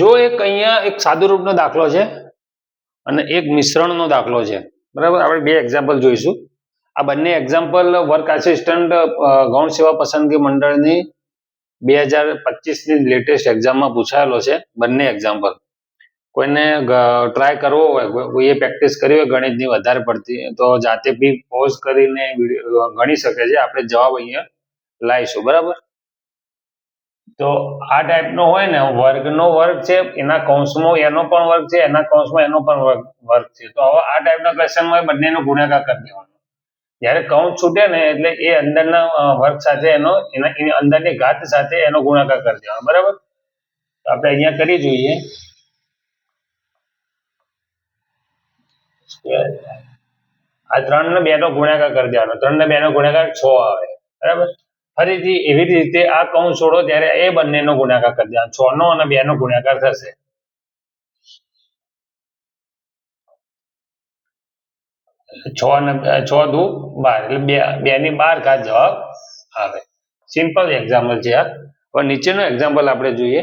જો એક અહીંયા એક સાદુ રૂપનો દાખલો છે અને એક મિશ્રણનો દાખલો છે, બરાબર. આપણે બે એક્ઝામ્પલ જોઈશું. આ બંને એક્ઝામ્પલ વર્ક આસિસ્ટન્ટ ગૌણ સેવા પસંદગી મંડળની 2025ની લેટેસ્ટ એક્ઝામમાં પૂછાયેલો છે. બંને એક્ઝામ્પલ કોઈને ટ્રાય કરવો હોય, કોઈએ પ્રેક્ટિસ કરી હોય ગણિતની વધારે પડતી, તો જાતે બી પોઝ કરીને ગણી શકે છે. આપણે જવાબ અહીંયા લાવીશું, બરાબર. તો આ ટાઈપનો હોય ને, વર્ગનો વર્ગ છે, એના કૌંસમાં એનો પણ વર્ગ છે, એના કૌંસમાં એનો પણ વર્ગ છે. તો હવે આ ટાઈપના ક્વેશ્ચનમાં બંનેનો ગુણાકાર કરી દેવાનો. જ્યારે કૌંસ છૂટે ને એટલે એ અંદરના વર્ગ સાથે એની અંદરની ઘાત સાથે એનો ગુણાકાર કરી દેવાનો, બરાબર. તો આપણે અહીંયા કરી જોઈએ. આ 3 ને 2 નો ગુણાકાર કરી દેવાનો. 3 ને 2 નો ગુણાકાર 6 આવે, બરાબર. ફરીથી એવી રીતે આ કૌંસ છોડો ત્યારે એ બંનેનો ગુણાકાર કરી દેવાનો. 6 નો અને 2 નો ગુણાકાર થશે. 6 દુ 12 એટલે 2 ની 12 ઘાત જવાબ આવે. સિમ્પલ એક્ઝામ્પલ છે આ. હવે નીચેનો એક્ઝામ્પલ આપણે જોઈએ.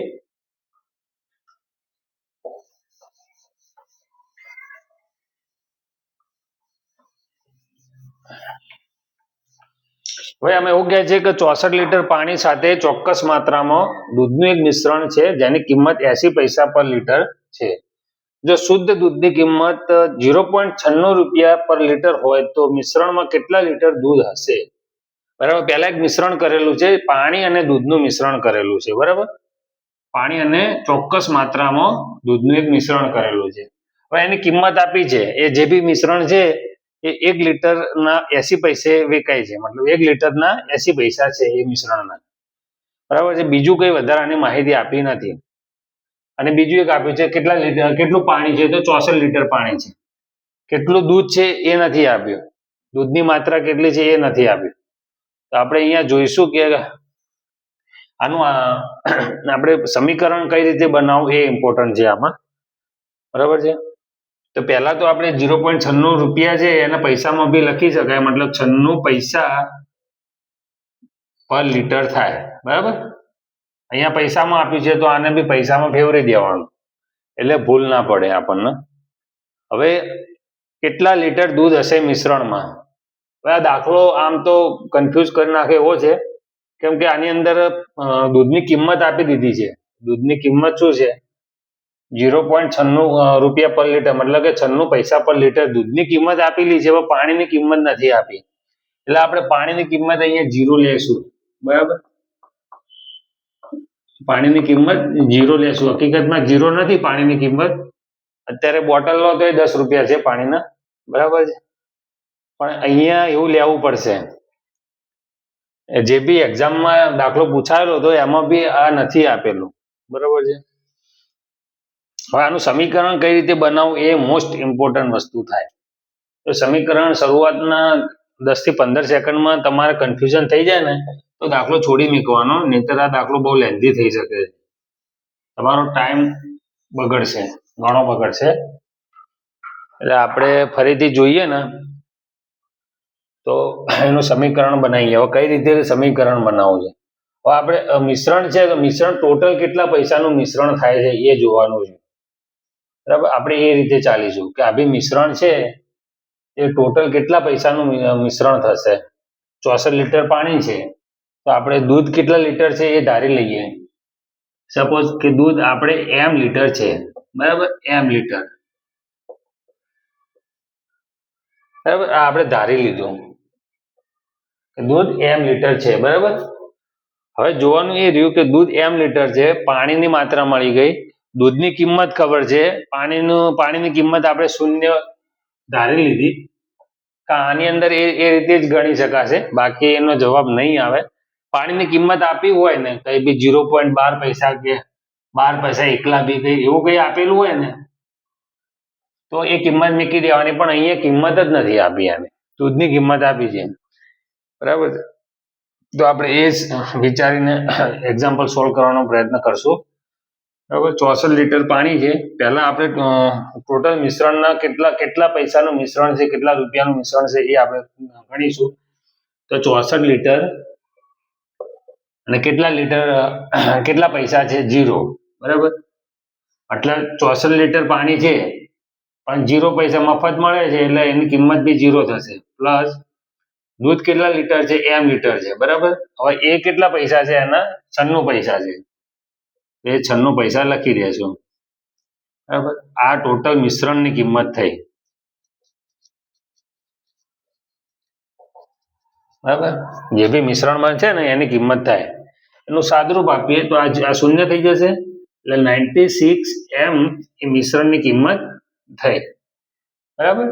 હવે અમે એવું કહે છે કે 64 લીટર પાણી સાથે ચોક્કસ માત્રામાં દૂધનું એક મિશ્રણ છે જેની કિંમત 80 પૈસા પર લીટર છે. જો શુદ્ધ દૂધની કિંમત 0.96 રૂપિયા પર લીટર હોય તો મિશ્રણમાં કેટલા લીટર દૂધ હશે? બરાબર. પહેલા એક મિશ્રણ કરેલું છે, પાણી અને દૂધનું મિશ્રણ કરેલું છે, બરાબર. પાણી અને ચોક્કસ માત્રામાં દૂધનું એક મિશ્રણ કરેલું છે. હવે એની કિંમત આપી છે. એ જે બી મિશ્રણ છે એ 1 લીટરના 80 પૈસે વેચાય છે. મતલબ 1 લીટરના 80 પૈસા છે એ મિશ્રણના, બરાબર છે. બીજું કઈ વધારાની માહિતી આપી નથી. અને બીજું એક આપ્યું છે કેટલું પાણી છે, તો 64 લીટર પાણી છે. કેટલું દૂધ છે એ નથી આપ્યું. દૂધની માત્રા કેટલી છે એ નથી આપ્યું. તો આપણે અહીંયા જોઈશું કે આનું આપણે સમીકરણ કઈ રીતે બનાવવું એ ઇમ્પોર્ટન્ટ છે આમાં, બરાબર છે. તો પહેલા તો આપણે 0.96 રૂપિયા છે એના પૈસામાં બી લખી શકાય, મતલબ 96 પૈસા પર લીટર થાય, બરાબર. અહીંયા પૈસામાં આપ્યું છે તો આને બી પૈસામાં ફેરવી દેવાનું એટલે ભૂલ ના પડે આપણને. હવે કેટલા લીટર દૂધ હશે મિશ્રણમાં? હવે આ દાખલો આમ તો કન્ફ્યુઝ કરી નાખે એવો છે, કેમ કે આની અંદર દૂધની કિંમત આપી દીધી છે. દૂધની કિંમત શું છે? 0.96 રૂપિયા પર લીટર, મતલબ કે 96 પૈસા પર લીટર દૂધની કિંમત આપેલી છે, પણ પાણીની કિંમત નથી આપી. એટલે આપણે પાણીની કિંમત અહીંયા 0 લેશું, બરાબર. પાણીની કિંમત 0 લેશું. હકીકતમાં 0 નથી પાણીની કિંમત. અત્યારે બોટલ લો તો 10 રૂપિયા છે પાણીના, બરાબર છે. પણ અહીંયા એવું લેવું પડશે. જે બી એક્ઝામમાં દાખલો પૂછાયેલો હતો એમાં બી આ નથી આપેલું, બરાબર છે. હવે આનું સમીકરણ કઈ રીતે બનાવવું એ મોસ્ટ ઇમ્પોર્ટન્ટ વસ્તુ થાય. તો સમીકરણ શરૂઆતના 10 થી 15 સેકન્ડમાં તમારે કન્ફ્યુઝન થઈ જાય ને તો દાખલો છોડી મૂકવાનો, નહીંતર આ દાખલો બહુ લેન્ધી થઈ શકે છે. તમારો ટાઈમ બગડશે, ઘણો બગડશે. એટલે આપણે ફરીથી જોઈએ ને તો એનું સમીકરણ બનાવીએ. હવે કઈ રીતે સમીકરણ બનાવવું છે? હવે આપણે મિશ્રણ છે તો મિશ્રણ ટોટલ કેટલા પૈસાનું મિશ્રણ થાય છે એ જોવાનું છે, બરાબર. આપણે એ રીતે ચાલીશું કે આ બી મિશ્રણ છે એ ટોટલ કેટલા પૈસાનું મિશ્રણ થશે. 64 લીટર પાણી છે તો આપણે દૂધ કેટલા લીટર છે એ ધારી લઈએ. સપોઝ કે દૂધ આપણે m લીટર છે, બરાબર. m લીટર, બરાબર. આ આપણે ધારી લીધું કે દૂધ m લીટર છે, બરાબર. હવે જોવાનું એ રહ્યું કે દૂધ m લીટર છે, પાણીની માત્રા મળી ગઈ, દૂધની કિંમત ખબર છે, પાણીની કિંમત આપણે 0 ધારી લીધી. આની અંદર એ રીતે જ ગણી શકાશે, બાકી એનો જવાબ નહીં આવે. પાણીની કિંમત આપી હોય ને કઈ બી 0.12 પૈસા કે 12 પૈસા એકલા બી કઈ એવું કઈ આપેલું હોય ને તો એ કિંમત મૂકી દેવાની. પણ અહીંયા કિંમત જ નથી આપી, આને દૂધની કિંમત આપી છે, બરાબર. તો આપણે એ જ વિચારીને એક્ઝામ્પલ સોલ્વ કરવાનો પ્રયત્ન કરશું, બરાબર. 64 લીટર પાણી છે. પહેલા આપણે ટોટલ મિશ્રણના કેટલા પૈસાનું મિશ્રણ છે, કેટલા રૂપિયાનું મિશ્રણ છે એ આપણે ગણીશું. તો 64 લીટર અને કેટલા લીટર કેટલા પૈસા છે 0, બરાબર. એટલે 64 લીટર પાણી છે પણ 0 પૈસા મફત મળે છે એટલે એની કિંમત બી 0 થશે. પ્લસ દૂધ કેટલા લીટર છે m લીટર છે, બરાબર. હવે એ કેટલા પૈસા છે એના 96 પૈસા છે, એ 96 પૈસા લખી દેશું, બરાબર. આ ટોટલ મિશ્રણની કિંમત થઈ, બરાબર. જે બી મિશ્રણ બનશે ને એની કિંમત થાય, એનું સાદુરૂપ આપીએ તો આ શૂન્ય થઈ જશે એટલે 96 m એ મિશ્રણની કિંમત થઈ, બરાબર.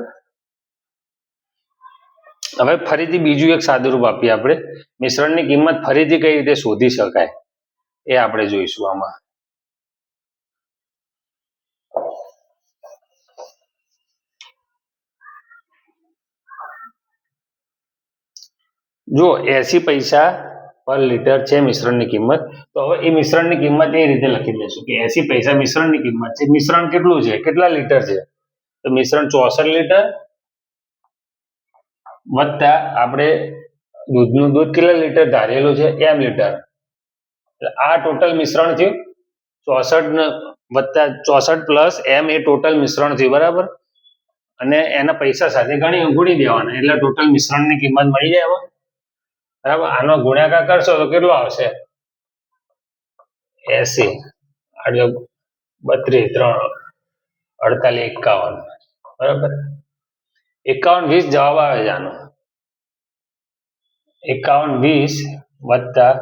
હવે ફરીથી બીજું એક સાદુરૂપ આપીએ આપણે, મિશ્રણની કિંમત ફરીથી કઈ રીતે શોધી શકાય એ આપણે જોઈશું આમાં. જો 80 પૈસા પર લીટર છે મિશ્રણની કિંમત, તો હવે એ મિશ્રણની કિંમત એ રીતે લખી દઈશું કે 80 પૈસા મિશ્રણની કિંમત છે. મિશ્રણ કેટલું છે, કેટલા લીટર છે, તો મિશ્રણ 64 લીટર વત્તા આપણે દૂધનું દૂધ કેટલા લીટર ધારેલું છે m લીટર, એટલે આ ટોટલ મિશ્રણ થયું. 64 વત્તા 64 પ્લસ m એ ટોટલ મિશ્રણ થયું, બરાબર. અને એના પૈસા સાથે ગુણી દેવાના એટલે ટોટલ મિશ્રણની કિંમત મળી જાય, બરાબર. આનો ગુણાકાર કરશો તો કેટલો આવશે 80, 32, 3, 48, 51, બરાબર. 51, 20 જવાબ આવે છે આનો. 51, 20 વત્તા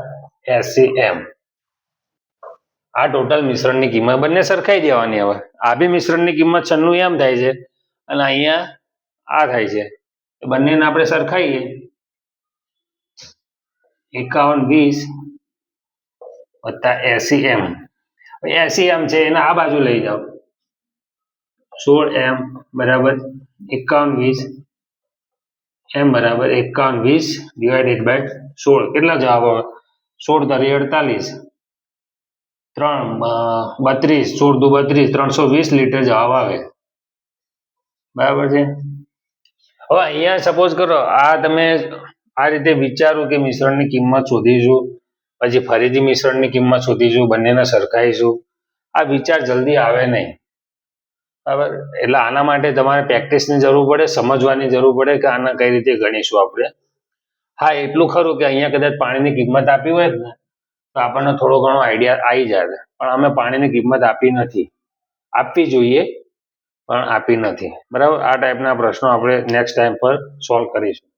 80 m, આ ટોટલ મિશ્રણની કિંમત બંને સરખાઈ દેવાની. હવે આ બી મિશ્રણની કિંમત 96 m થાય છે અને અહીંયા આ થાય છે, બંનેને આપણે સરખાઈએ. 51, 20 વત્તા 80 m, 80 m છે એને આ બાજુ લઈ જાઓ, 16 m બરાબર 51, 20 m બરાબર 51, 20 ડિવાઇડેડ બાય 16, કેટલા જવાબ આવે 16 × 48, 3, 32, 16 × 2 = 32, 320 લીટર જવાબ આવે, બરાબર છે. હવે અહીંયા સપોઝ કરો આ તમે આ રીતે વિચારો કે મિશ્રણની કિંમત શોધીશું, પછી ફરીથી મિશ્રણની કિંમત શોધીશું, બંનેને સરખાઈશું, આ વિચાર જલ્દી આવે નહીં, બરાબર. એટલે આના માટે તમારે પ્રેક્ટિસની જરૂર પડે, સમજવાની જરૂર પડે કે આને કઈ રીતે ગણીશું આપણે. હા, એટલું ખરું કે અહીંયા કદાચ પાણીની કિંમત આપી હોય ને તો આપણને થોડો ઘણો આઈડિયા આવી જાય, પણ અમે પાણીની કિંમત આપી નથી, આપવી જોઈએ પણ આપી નથી, બરાબર. આ ટાઈપના પ્રશ્નો આપણે નેક્સ્ટ ટાઈમ પર સોલ્વ કરીશું.